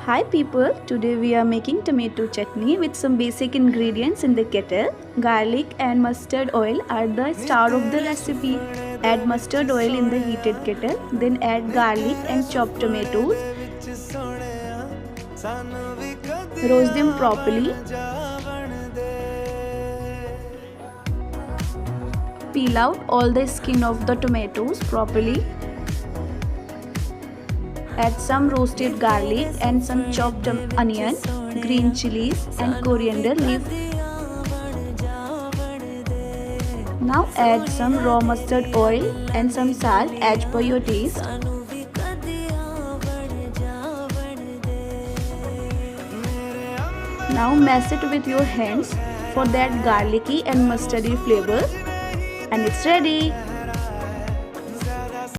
Hi people, today we are making tomato chutney with some basic ingredients in the kettle. Garlic and mustard oil are the star of the recipe. Add mustard oil in the heated kettle, then add garlic and chopped tomatoes. Roast them properly. Peel out all the skin of the tomatoes properly. Add some roasted garlic and some chopped onion, green chilies and coriander leaf. Now add some raw mustard oil and some salt as per your taste. Now mash it with your hands for that garlicky and mustardy flavor, and it's ready.